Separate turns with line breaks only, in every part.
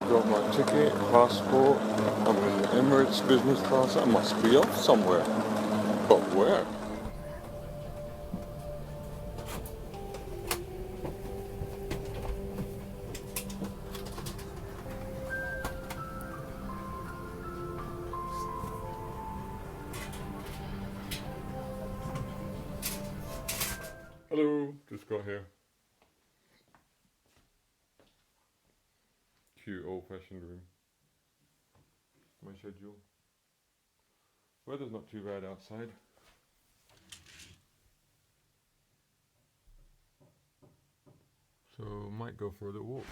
Got my ticket, passport. I'm in the Emirates business class. I must be off somewhere. But where? Hello, just got here. Cute old-fashioned room. My schedule. Weather's not too bad outside. So might go for a little walk.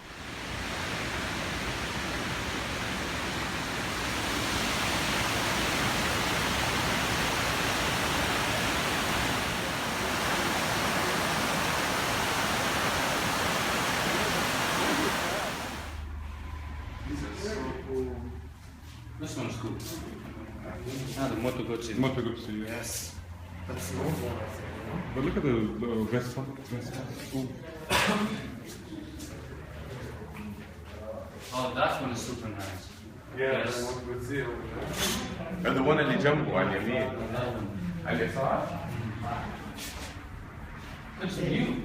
This one's cool. Ah, the Moto Guzzi.
Moto Guzzi,
Yes.
That's the old one, I think.
But look at the little Vespa. Ooh.
Oh, that one is super nice.
Yeah,
Yes.
the Moto Guzzi over there.
And the one اللي جنبه على اليمين. على اليسار.
It's new.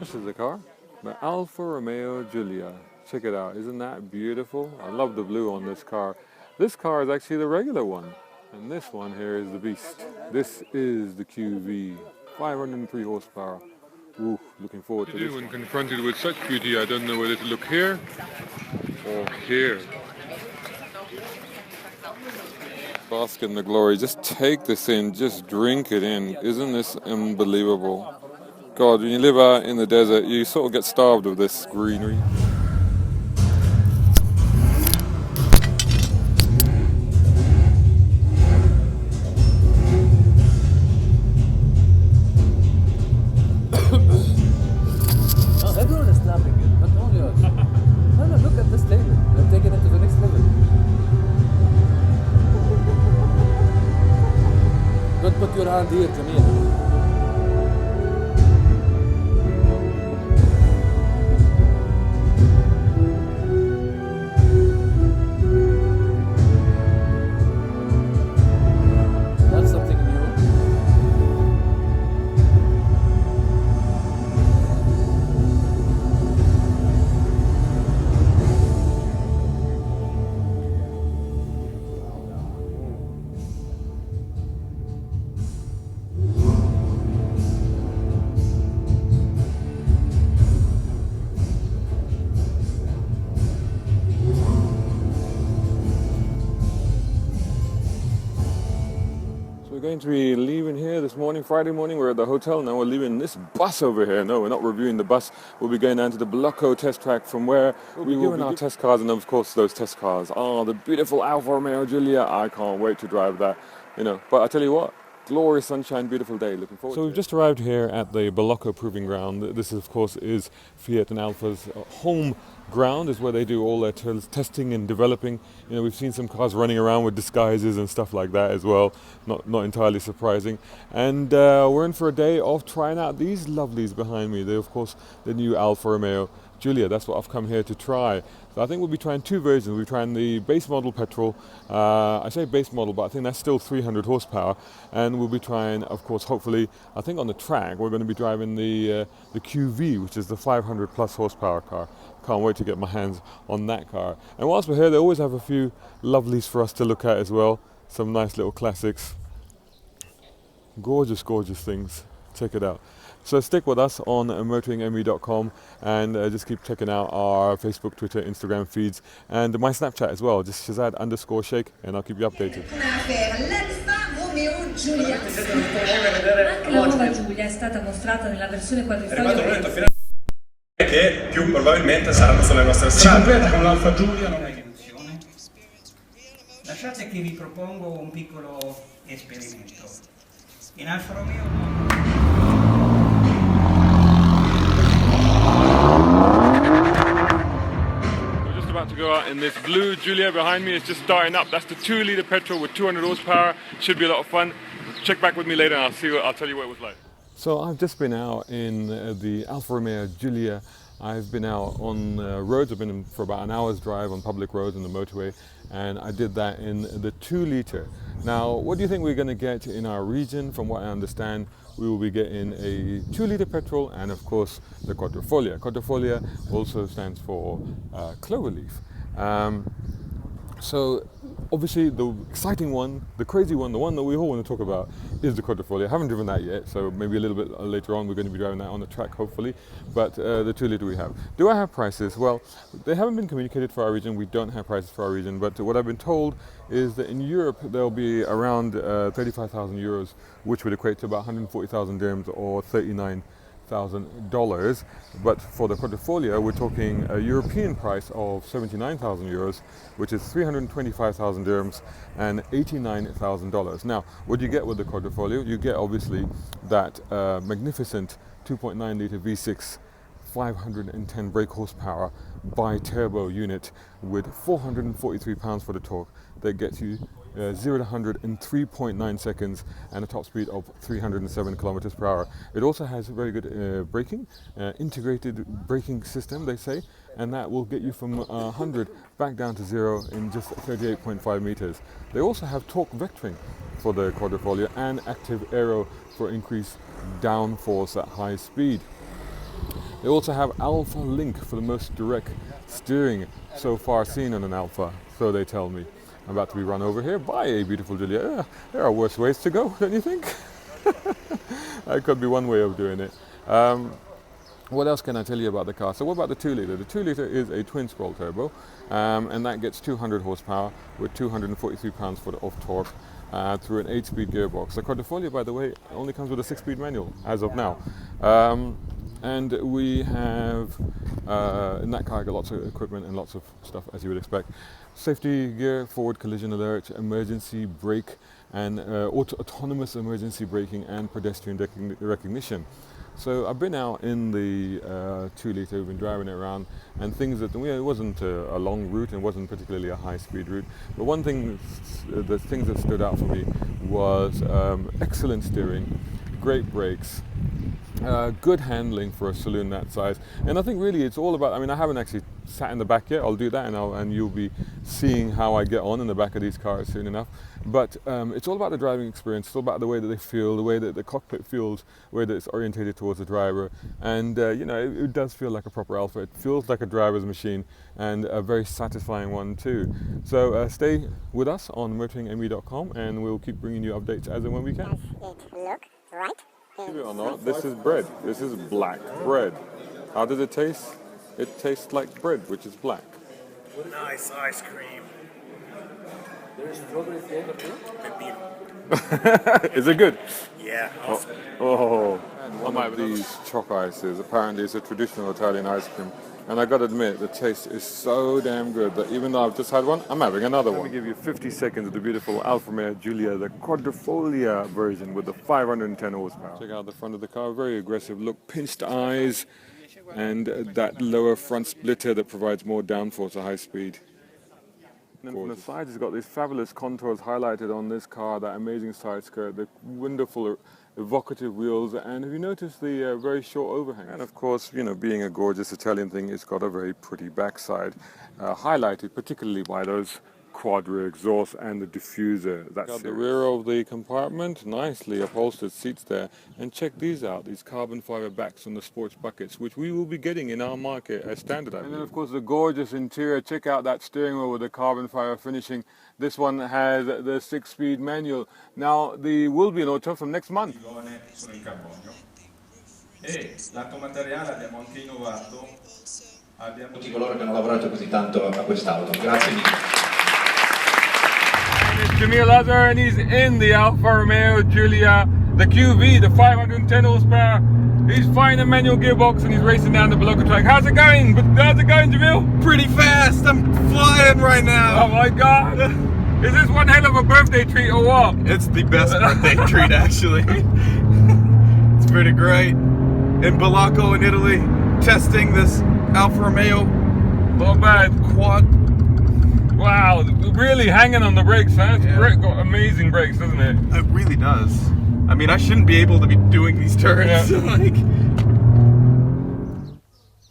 This is the car. The Alfa Romeo Giulia. Check it out. Isn't that beautiful? I love the blue on this car. This car is actually the regular one. And this one here is the beast. This is the QV. 503 horsepower. Ooh, looking forward to this. When confronted with such beauty, I don't know whether to look here or here. Bask in the glory. Just take this in. Just drink it in. Isn't this unbelievable? God, when you live out in the desert, you sort of get starved of this greenery.
Everyone is snapping it, not only us. No, look at this table. They're taking it to the next level. Don't put your hand here, Jamil. That's something new.
We're going to be leaving here this morning, Friday morning. We're at the hotel. Now we're leaving this bus over here. No, we're not reviewing the bus. We'll be going down to the Blocco test track from where we will be our test cars. And of course, those test cars are the beautiful Alfa Romeo Giulia. I can't wait to drive that, But I tell you what, glorious sunshine, beautiful day. Looking forward to it. So we've just arrived here at the Blocco Proving Ground. This, of course, is Fiat and Alfa's home ground, is where they do all their testing and developing. We've seen some cars running around with disguises and stuff like that as well. Not entirely surprising. And we're in for a day of trying out these lovelies behind me. They're, of course, the new Alfa Romeo Giulia. That's what I've come here to try. So I think we'll be trying two versions. We're trying the base model petrol. I say base model, but I think that's still 300 horsepower. And we'll be trying, of course, hopefully, I think on the track, we're going to be driving the QV, which is the 500 plus horsepower car. Can't wait to get my hands on that car. And whilst we're here, they always have a few lovelies for us to look at as well. Some nice little classics. Gorgeous, gorgeous things. Check it out. So stick with us on motoringme.com and just keep checking out our Facebook, Twitter, Instagram feeds and my Snapchat as well. Just Shahzad_Sheikh and I'll keep you updated.
L'Alfa Romeo Giulia. Anche la nuova Giulia è stata mostrata nella versione quadrifoglio.
Che più probabilmente saranno sulle nostre strade.
Si completa con l'Alfa Giulia, non è emozione. Lasciate che vi propongo un piccolo esperimento. In Alfa Romeo
About to go out in this blue Giulia behind me. It's just starting up. That's the 2-litre petrol with 200 horsepower. Should be a lot of fun. Check back with me later and I'll tell you what it was like. So I've just been out in the Alfa Romeo Giulia I've been out on roads. I've been for about an hour's drive on public roads and the motorway, and I did that in the 2-litre. Now, what do you think we're going to get in our region? From what I understand, we will be getting a 2-litre petrol and, of course, the quadrifoglio. Quadrifoglio also stands for cloverleaf. So obviously the exciting one, the crazy one, the one that we all want to talk about is the quadrifoglio. I haven't driven that yet, so maybe a little bit later on we're going to be driving that on the track, hopefully. But the 2-litre we have. Do I have prices? Well, they haven't been communicated for our region. We don't have prices for our region, but what I've been told is that in Europe they'll be around 35,000 euros, which would equate to about 140,000 dirhams or $39,000. But for the quadrifoglio, we're talking a European price of 79,000 euros, which is 325,000 dirhams and $89,000. Now, what do you get with the quadrifoglio? You get obviously that magnificent 2.9-litre V6 510 brake horsepower bi-turbo unit with 443 pounds for the torque that gets you 0 to 100 in 3.9 seconds and a top speed of 307 kilometers per hour. It also has very good braking, integrated braking system, they say, and that will get you from 100 back down to 0 in just 38.5 meters. They also have torque vectoring for the quadrifoglio and active aero for increased downforce at high speed. They also have Alfa Link for the most direct steering so far seen on an Alfa, so they tell me. I'm about to be run over here by a beautiful Giulia. Yeah, there are worse ways to go, don't you think? That could be one way of doing it. What else can I tell you about the car? So what about the 2-litre? The 2-litre is a twin-scroll turbo, and that gets 200 horsepower with 243 pounds of torque through an 8-speed gearbox. The quadrifoglio, by the way, only comes with a 6-speed manual as of now. And we have, in that car, I got lots of equipment and lots of stuff, as you would expect. Safety gear, forward collision alert, emergency brake, and autonomous emergency braking and pedestrian recognition. So I've been out in the 2-litre, we've been driving it around, and things that, it wasn't a long route and wasn't particularly a high-speed route, but one thing, the things that stood out for me was excellent steering, great brakes, good handling for a saloon that size, and I think really it's all about, I mean, I haven't actually sat in the back yet. I'll do that, and you'll be seeing how I get on in the back of these cars soon enough. But it's all about the driving experience. It's all about the way that they feel, the way that the cockpit feels, the way that it's orientated towards the driver, and it does feel like a proper Alfa. It feels like a driver's machine, and a very satisfying one too. So stay with us on motoringme.com, and we'll keep bringing you updates as and when we can.
Does it look right?
Believe it or not, this is bread. This is black bread. How does it taste? It tastes like bread, which is black.
Nice ice cream.
There's strawberry flavor too?
Is it good?
Yeah.
One of these choc ices. Apparently it's a traditional Italian ice cream. And I gotta admit, the taste is so damn good that even though I've just had one, I'm having another one. Let me give you 50 seconds of the beautiful Alfa Romeo Giulia, the quadrifoglio version with the 510 horsepower. Check out the front of the car, very aggressive look, pinched eyes, and that lower front splitter that provides more downforce at high speed. And from the sides, it's got these fabulous contours highlighted on this car, that amazing side skirt, the wonderful evocative wheels, and have you noticed the very short overhang? And of course, being a gorgeous Italian thing, it's got a very pretty backside, highlighted particularly by those quadra exhaust and the diffuser. That's got the rear of the compartment, nicely upholstered seats there, and check these out, these carbon fiber backs on the sports buckets, which we will be getting in our market as standard. And then of course the gorgeous interior. Check out that steering wheel with the carbon fiber finishing. This one has the 6-speed manual. Now the will be an auto from next month.
L'atto materiale abbiamo anche innovato.
Tutti coloro che hanno lavorato così tanto a quest'auto. Grazie mille.
It's Shahzad, and he's in the Alfa Romeo Giulia, the QV, the 510 horsepower. He's firing a manual gearbox and he's racing down the Balocco track. How's it going? Jamil?
Pretty fast. I'm flying right now.
Oh my God. Is this one hell of a birthday treat or what?
It's the best birthday treat, actually. It's pretty great. In Balocco in Italy, testing this Alfa Romeo.
Not bad.
Quad.
Wow, really hanging on the brakes, huh? It's great, got amazing brakes, doesn't it?
It really does. I mean, I shouldn't be able to be doing these turns.
Yeah.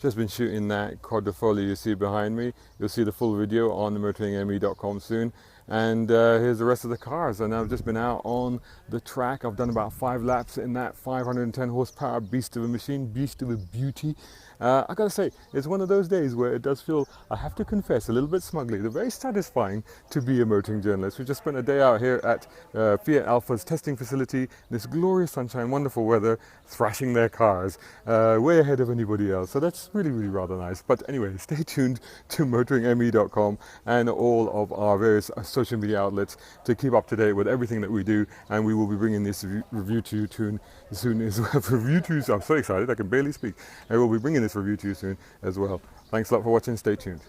just been shooting that quadrifoglio you see behind me. You'll see the full video on the motoringme.com soon. And here's the rest of the cars. And I've just been out on the track. I've done about 5 laps in that 510 horsepower beast of a machine, beast of a beauty. I gotta say, it's one of those days where it does feel, I have to confess a little bit smugly, they're very satisfying to be a motoring journalist. We just spent a day out here at Fiat Alfa's testing facility in this glorious sunshine, wonderful weather, thrashing their cars way ahead of anybody else. So that's really, really rather nice. But anyway, stay tuned to motoringme.com and all of our various social media outlets to keep up to date with everything that we do. And we will be bringing this review to you soon as well. I'm so excited, I can barely speak. And we'll be bringing this review to you soon as well. Thanks a lot for watching. Stay tuned.